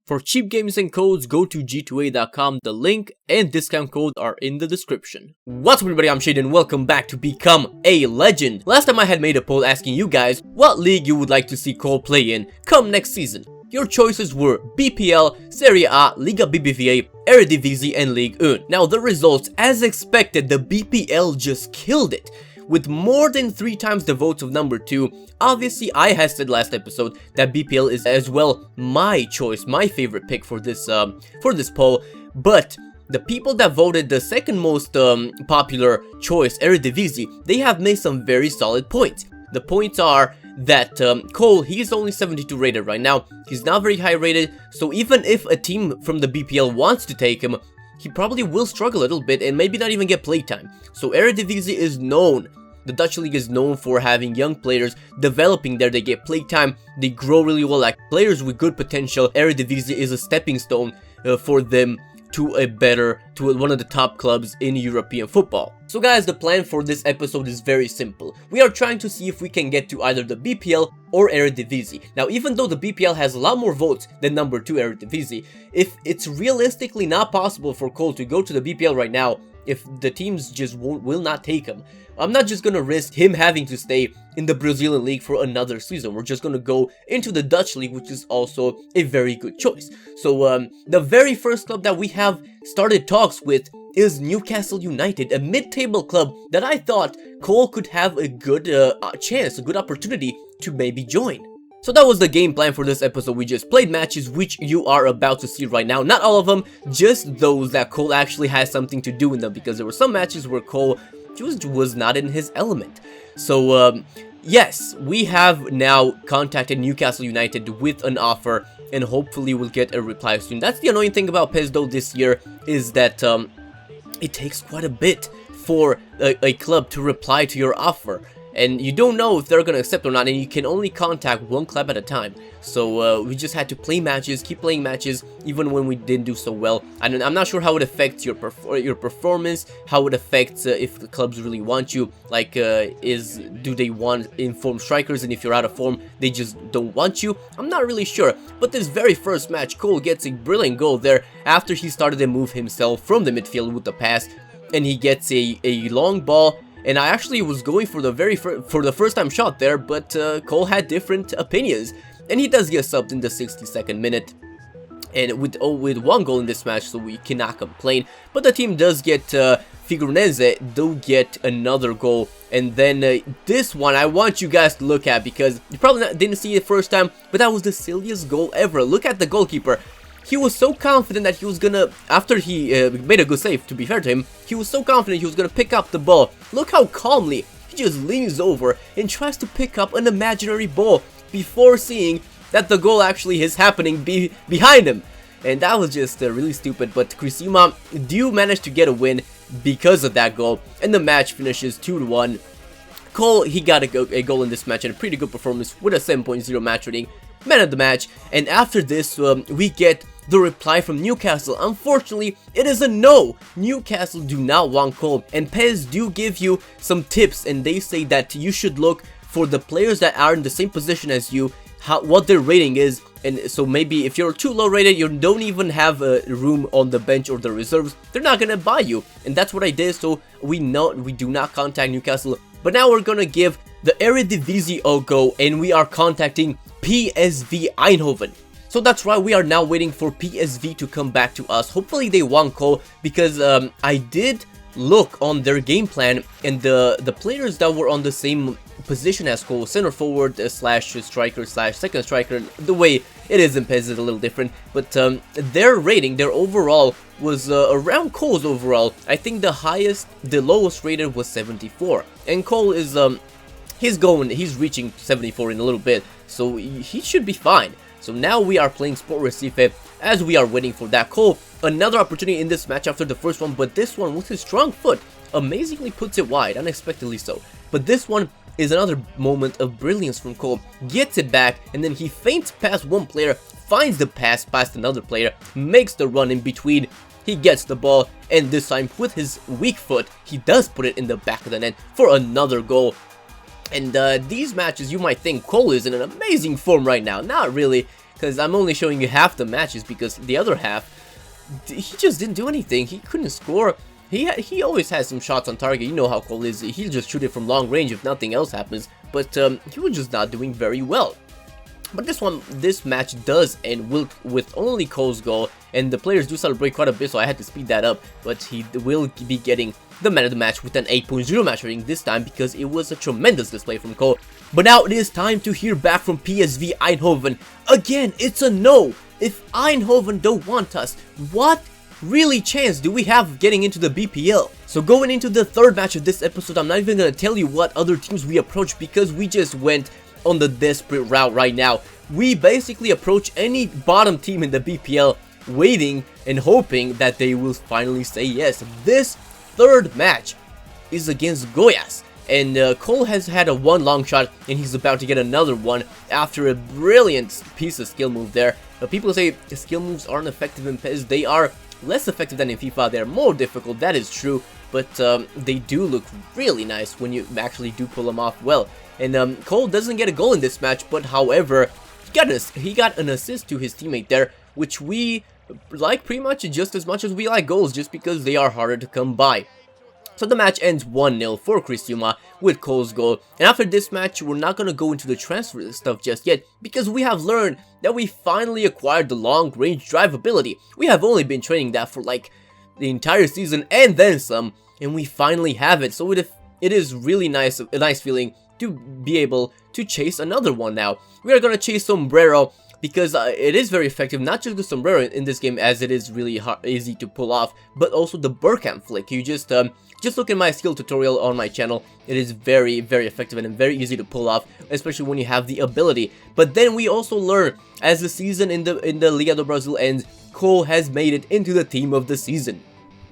For cheap games and codes, go to g2a.com. The link and discount code are in the description. What's up everybody, I'm Shade and welcome back to Become a Legend. Last time I had made a poll asking you guys what league you would like to see Cole play in come next season. Your choices were BPL, Serie A, Liga BBVA, Eredivisie and Ligue 1. Now the results, as expected, the BPL just killed it. With more than 3 times the votes of number 2, obviously I had said last episode that BPL is as well my choice, my favorite pick for this poll, but the people that voted the second most popular choice, Eredivisie, they have made some very solid points. The points are that Cole, he's only 72 rated right now, he's not very high rated, so even if a team from the BPL wants to take him, he probably will struggle a little bit and maybe not even get playtime. So Eredivisie is known, the Dutch league is known for having young players developing there. They get playtime, they grow really well, like players with good potential. Eredivisie is a stepping stone for them to one of the top clubs in European football. So guys, the plan for this episode is very simple. We are trying to see if we can get to either the BPL or Eredivisie. Now, even though the BPL has a lot more votes than number 2 Eredivisie, if it's realistically not possible for Cole to go to the BPL right now, if the teams just will not take him, I'm not just gonna risk him having to stay in the Brazilian league for another season. We're just gonna go into the Dutch league, which is also a very good choice. So the very first club that we have started talks with is Newcastle United, a mid-table club that I thought Cole could have a good chance, a good opportunity to maybe join. So that was the game plan for this episode. We just played matches which you are about to see right now. Not all of them, just those that Cole actually has something to do in them, because there were some matches where Cole just was not in his element. So yes, we have now contacted Newcastle United with an offer and hopefully we'll get a reply soon. That's the annoying thing about PES though this year, is that it takes quite a bit for a club to reply to your offer. And you don't know if they're going to accept or not, and you can only contact one club at a time. So we just had to play matches, keep playing matches, even when we didn't do so well. And I'm not sure how it affects your performance, how it affects if the clubs really want you. Like, do they want informed strikers, and if you're out of form, they just don't want you? I'm not really sure. But this very first match, Cole gets a brilliant goal there after he started to move himself from the midfield with the pass. And he gets a long ball. And I actually was going for the first time shot there, but Cole had different opinions. And he does get subbed in the 62nd minute. And with one goal in this match, so we cannot complain. But the team does get, Figueirense do get another goal. And then this one I want you guys to look at, because you probably didn't see it first time, but that was the silliest goal ever. Look at the goalkeeper. He was so confident that he was gonna, after he made a good save, to be fair to him, he was so confident he was gonna pick up the ball. Look how calmly he just leans over and tries to pick up an imaginary ball before seeing that the goal actually is happening behind him. And that was just really stupid, but Criciúma do manage to get a win because of that goal, and the match finishes 2-1. Cole, he got a goal in this match and a pretty good performance with a 7.0 match rating, man of the match. And after this, we get the reply from Newcastle. Unfortunately, it is a no. Newcastle do not want Cole, and PES do give you some tips, and they say that you should look for the players that are in the same position as you, what their rating is. And so maybe if you're too low rated, you don't even have room on the bench or the reserves, they're not gonna buy you. And that's what I did, so we do not contact Newcastle. But now we're gonna give the Eredivisie a go, and we are contacting PSV Eindhoven. So that's right, we are now waiting for PSV to come back to us. Hopefully they want Cole, because I did look on their game plan, and the players that were on the same position as Cole, center forward slash striker slash second striker, the way it is in PES is a little different, but their rating, their overall was around Cole's overall. I think the lowest rated was 74, and Cole is he's reaching 74 in a little bit, so he should be fine. So now we are playing Sport Recife as we are waiting for that. Cole, another opportunity in this match after the first one, but this one with his strong foot amazingly puts it wide, unexpectedly so. But this one is another moment of brilliance from Cole. Gets it back, and then he feints past one player, finds the pass past another player, makes the run in between. He gets the ball, and this time with his weak foot, he does put it in the back of the net for another goal. And these matches, you might think Cole is in an amazing form right now. Not really. because I'm only showing you half the matches, because the other half, he just didn't do anything. He couldn't score. He always has some shots on target. You know how Cole is. He'll just shoot it from long range if nothing else happens. But he was just not doing very well. But this match does end with only Cole's goal, and the players do celebrate quite a bit, so I had to speed that up. But he will be getting the man of the match with an 8.0 match rating this time, because it was a tremendous display from Cole. But now it is time to hear back from PSV Eindhoven. Again, it's a no. If Eindhoven don't want us, what really chance do we have of getting into the BPL? So going into the third match of this episode, I'm not even gonna tell you what other teams we approached, because we just went on the desperate route right now. We basically approach any bottom team in the BPL, waiting and hoping that they will finally say yes. This third match is against Goiás, and Cole has had a one long shot, and he's about to get another one after a brilliant piece of skill move there. People say the skill moves aren't effective in PES. They are less effective than in FIFA. They're more difficult, that is true, but they do look really nice when you actually do pull them off well. And Cole doesn't get a goal in this match, but however, he got an assist to his teammate there, which we like pretty much just as much as we like goals, just because they are harder to come by. So the match ends 1-0 for Criciúma with Cole's goal. And after this match, we're not going to go into the transfer stuff just yet, because we have learned that we finally acquired the long range drive ability. We have only been training that for like the entire season and then some, and we finally have it. So it is really nice, a nice feeling to be able to chase another one now. We are going to chase Sombrero, because it is very effective, not just the Sombrero in this game, as it is really easy to pull off, but also the Burkham flick. You just look at my skill tutorial on my channel. It is very, very effective and very easy to pull off, especially when you have the ability. But then we also learn, as the season in the Liga do Brasil ends, Cole has made it into the team of the season.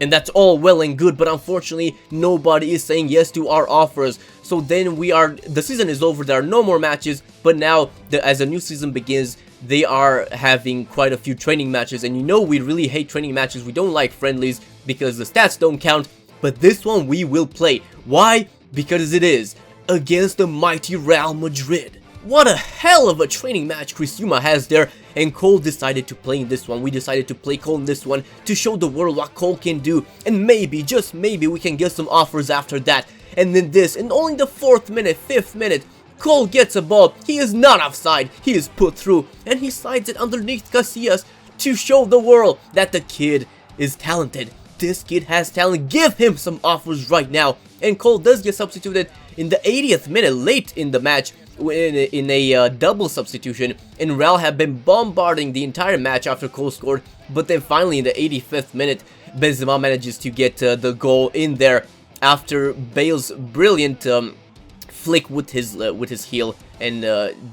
And that's all well and good, but unfortunately, nobody is saying yes to our offers. So then the season is over, there are no more matches, but now, as a new season begins, they are having quite a few training matches, and you know we really hate training matches. We don't like friendlies, because the stats don't count, but this one we will play. Why? Because it is against the mighty Real Madrid. What a hell of a training match Criciúma has there, and Cole decided to play in this one. We decided to play Cole in this one to show the world what Cole can do, and maybe, just maybe, we can get some offers after that. And then this, in only the 4th minute, 5th minute, Cole gets a ball. He is not offside, he is put through, and he slides it underneath Casillas to show the world that the kid is talented. This kid has talent, give him some offers right now. And Cole does get substituted in the 80th minute, late in the match, in a double substitution, and Real have been bombarding the entire match after Cole scored. But then finally in the 85th minute, Benzema manages to get the goal in there after Bale's brilliant flick with his heel, and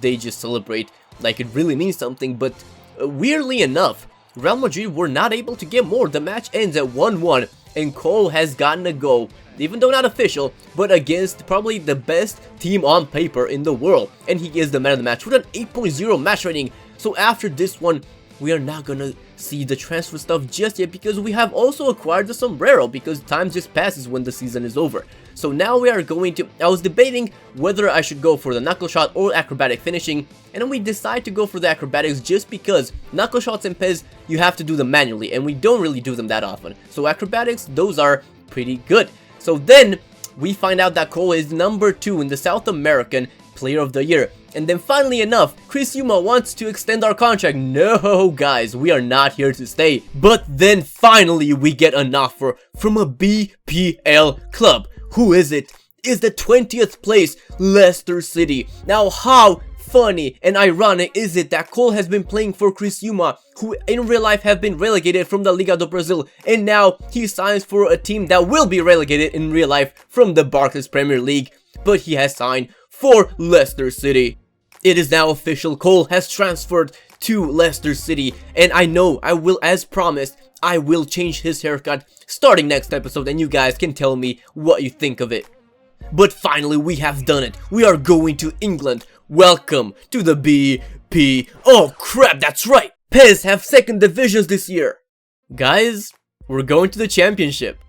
they just celebrate like it really means something. But weirdly enough, Real Madrid were not able to get more. The match ends at 1-1, and Cole has gotten a goal, even though not official, but against probably the best team on paper in the world, and he is the man of the match with an 8.0 match rating. So after this one, we are not gonna see the transfer stuff just yet, because we have also acquired the Sombrero, because time just passes when the season is over. So now we are going to, I was debating whether I should go for the knuckle shot or acrobatic finishing, and we decide to go for the acrobatics just because knuckle shots in PES, you have to do them manually, and we don't really do them that often. So acrobatics, those are pretty good. So then we find out that Cole is number 2 in the South American Player of the Year. And then finally enough, Criciúma wants to extend our contract. No guys, we are not here to stay. But then finally we get an offer from a BPL club. Who is it? Is the 20th place Leicester City. Now how funny and ironic is it that Cole has been playing for Criciúma, who in real life have been relegated from the Liga do Brasil, and now he signs for a team that will be relegated in real life from the Barclays Premier League, but he has signed for Leicester City. It is now official, Cole has transferred to Leicester City, and I know I will, as promised, I will change his haircut starting next episode, and you guys can tell me what you think of it. But finally we have done it. We are going to England. Welcome to the BP. Oh crap, that's right. PES have second divisions this year. Guys, we're going to the championship.